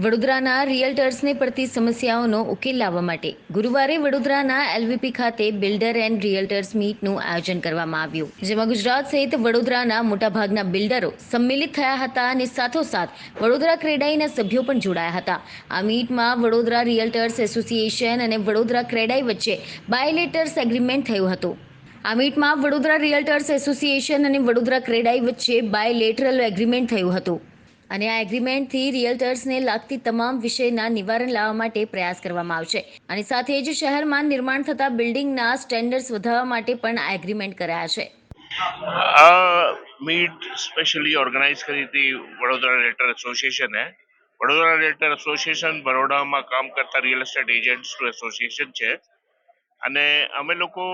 વડોદરાના રિયલ્ટર્સને પડતી સમસ્યાઓનો ઉકેલ લાવવા માટે ગુરુવારે વડોદરાના એલવીપી ખાતે બિલ્ડર એન્ડ રિયલ્ટર્સ મીટનું આયોજન કરવામાં આવ્યું, જેમાં ગુજરાત સહિત વડોદરાના મોટાભાગના બિલ્ડરો સંમિલિત થયા હતા અને સાથોસાથ વડોદરા ક્રેડાઈના સભ્યો પણ જોડાયા હતા. આ મીટમાં વડોદરા રિયલ્ટર્સ એસોસિએશન અને વડોદરા ક્રેડાઈ વચ્ચે બાયલેટર્સ એગ્રીમેન્ટ થયું હતું. આ મીટમાં વડોદરા રિયલ્ટર્સ એસોસિએશન અને વડોદરા ક્રેડાઈ વચ્ચે બાયલેટરલ એગ્રીમેન્ટ થયું હતું અને આ એગ્રીમેન્ટથી રિયલ્ટર્સને લાગતી તમામ વિષયના નિવારણ લાવવા માટે પ્રયાસ કરવામાં આવશે અને સાથે જ શહેરમાં નિર્માણ થતા બિલ્ડિંગના સ્ટેન્ડર્ડ્સ વધારવા માટે પણ આ એગ્રીમેન્ટ કરાયા છે. આ મીટ સ્પેશિયલી ઓર્ગેનાઇઝ કરી હતી વડોદરા રિયલ્ટર એસોસિએશને. વડોદરા રિયલ્ટર એસોસિએશન બરોડામાં કામ કરતા રિયલ એસ્ટેટ એજન્ટ્સનું એસોસિએશન છે અને અમે લોકો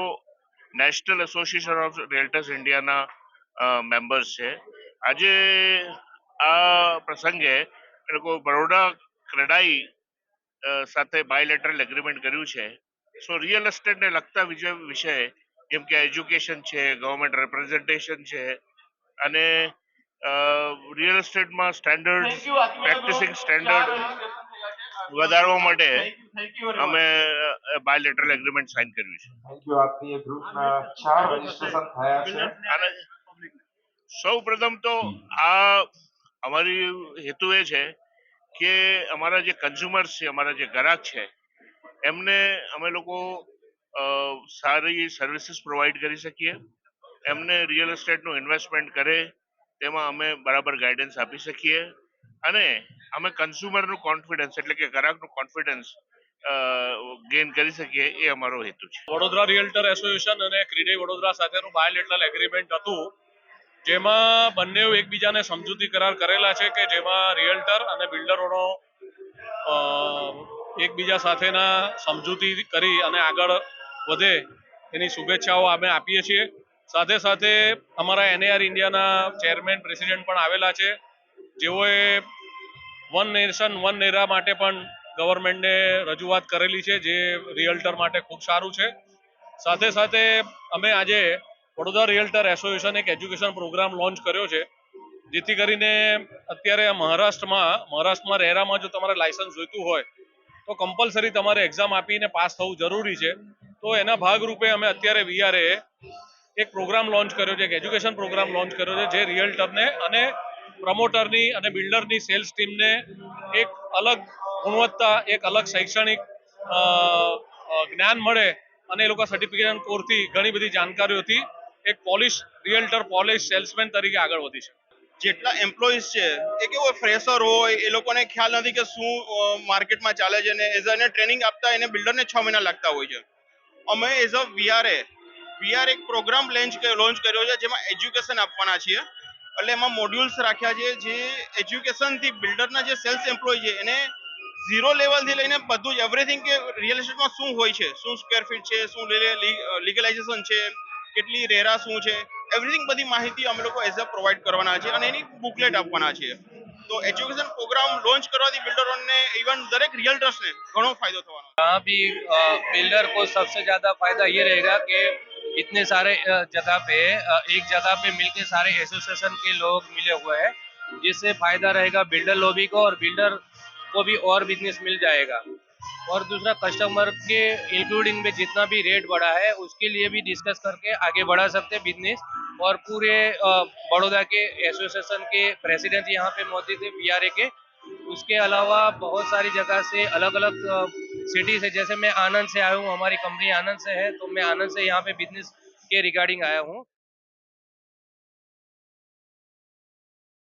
નેશનલ એસોસિએશન ઓફ રિયલ્ટર્સ ઇન્ડિયાના મેમ્બર્સ છે. આજે આ પ્રસંગે એ લોકો બરોડા ક્રેડાઈ સાથે બાયલેટરલ એગ્રીમેન્ટ કર્યું છે. સો રિયલ એસ્ટેટને લગતા વિષય જેમ કે એજ્યુકેશન છે, ગવર્મેન્ટ રિપ્રેઝન્ટેશન છે અને રિયલ એસ્ટેટમાં સ્ટેન્ડર્ડ પ્રેક્ટિસિંગ સ્ટેન્ડર્ડ વધારવા માટે અમે બાયલેટરલ એગ્રીમેન્ટ સાઇન કર્યું છે. Thank you. આપની ગ્રુપના 4 રજીસ્ટ્રેશન થયા છે. અને સૌ પ્રથમ તો આ અમારી હેતુ એ છે કે અમારા જે કન્ઝ્યુમર્સ છે, અમારા જે ગ્રાહક છે, એમને અમે લોકો સારી સર્વિસીસ પ્રોવાઈડ કરી શકીએ, એમને રિયલ એસ્ટેટનું ઇન્વેસ્ટમેન્ટ કરે તેમાં અમે બરાબર ગાઈડન્સ આપી શકીએ અને અમે કન્ઝ્યુમરનું કોન્ફિડન્સ એટલે કે ગ્રાહકનું કોન્ફિડન્સ ગેઇન કરી શકીએ, એ અમારો હેતુ છે. વડોદરા રિયલ્ટર એસોસિએશન અને ક્રેડાઈ વડોદરા સાથેનું બાયલેટરલ એગ્રીમેન્ટ હતું, જેમાં બંને એકબીજાને સમજૂતી કરાર કરેલા છે કે જેમાં રિયલ્ટર અને બિલ્ડરોનો એકબીજા સાથેના સમજૂતી કરી અને આગળ વધે એની શુભેચ્છાઓ અમે આપીએ છીએ. સાથે સાથે અમારા એનએઆર ઇન્ડિયાના ચેરમેન પ્રેસિડેન્ટ પણ આવેલા છે, જેઓએ વન નેશન વન એરા માટે પણ ગવર્મેન્ટને રજૂઆત કરેલી છે, જે રિયલ્ટર માટે ખૂબ સારું છે. સાથે સાથે અમે આજે વડોદરા રિયલ્ટર એસોસિએશન એક એજ્યુકેશન પ્રોગ્રામ લોન્ચ કર્યો છે, જેથી કરીને અત્યારે મહારાષ્ટ્રમાં રેરામાં જો તમારે લાયસન્સ જોઈતું હોય તો કમ્પલસરી તમારે એક્ઝામ આપીને પાસ થવું જરૂરી છે. તો એના ભાગરૂપે અમે અત્યારે વીઆરએ એક પ્રોગ્રામ લોન્ચ કર્યો છે, એક એજ્યુકેશન પ્રોગ્રામ લોન્ચ કર્યો છે, જે રિયલ્ટરને અને પ્રમોટરની અને બિલ્ડરની સેલ્સ ટીમને એક અલગ ગુણવત્તા, એક અલગ શૈક્ષણિક જ્ઞાન મળે અને એ લોકો સર્ટિફિકેશન કોર્સથી ઘણી બધી જાણકારીઓથી એક રિયલ્ટર પોલિશ સેલ્સમેન તરીકે આગળ વધી છે. જેટલા એમ્પ્લોઈઝ છે એ કેવું ફ્રેશર હોય, એ લોકોને ખ્યાલ નથી કે શું માર્કેટમાં ચાલે છે અને એઝ એને ટ્રેનિંગ આપતા એને બિલ્ડરને 6 મહિના લાગતા હોય છે. અમે એઝ અ વીઆરએ એક પ્રોગ્રામ લોન્ચ કર્યો છે, જેમાં એજ્યુકેશન આપવાના છીએ. એટલે એમાં મોડ્યુલ્સ રાખ્યા છે, જે એજ્યુકેશનથી બિલ્ડરના જે સેલ્સ એમ્પ્લોય છે એને 0 લેવલથી લઈને બધું જ એવરીથિંગ કે રિયલ એસ્ટેટમાં શું હોય છે, શું સ્ક્વેર ફીટ છે, શું લીગલાઇઝેશન છે, કેટલી રેરા શું છે, એવરીથિંગ બધી માહિતી અમે લોકો એઝ અ પ્રોવાઈડ કરવાના છે અને એની બુકલેટ આપવાના છે. તો એજ્યુકેશન પ્રોગ્રામ લોન્ચ કરવાથી બિલ્ડરોને ઇવન દરેક રિયલ્ટર્સને ઘણો ફાયદો થવાનો है। यहाँ भी बिल्डर को सबसे ज्यादा फायदा ये रहेगा कि इतने सारे जगह पे एक जगह पे मिलके सारे एसोसिएशन के लोग मिले हुए हैं, जिससे फायदा रहेगा बिल्डर लॉबी को और बिल्डर को भी और बिजनेस मिल जाएगा। और दूसरा, कस्टमर के इंक्लूडिंग में जितना भी रेट बढ़ा है उसके लिए भी डिस्कस करके आगे बढ़ा सकते हैं बिजनेस। और पूरे बड़ौदा के एसोसिएशन के प्रेसिडेंट यहाँ पे मौजूद थे वीआरए के। उसके अलावा बहुत सारी जगह से अलग अलग सिटी से, जैसे मैं आनंद से आया हूँ, हमारी कंपनी आनंद से है, तो मैं आनंद से यहाँ पे बिजनेस के रिगार्डिंग आया हूँ।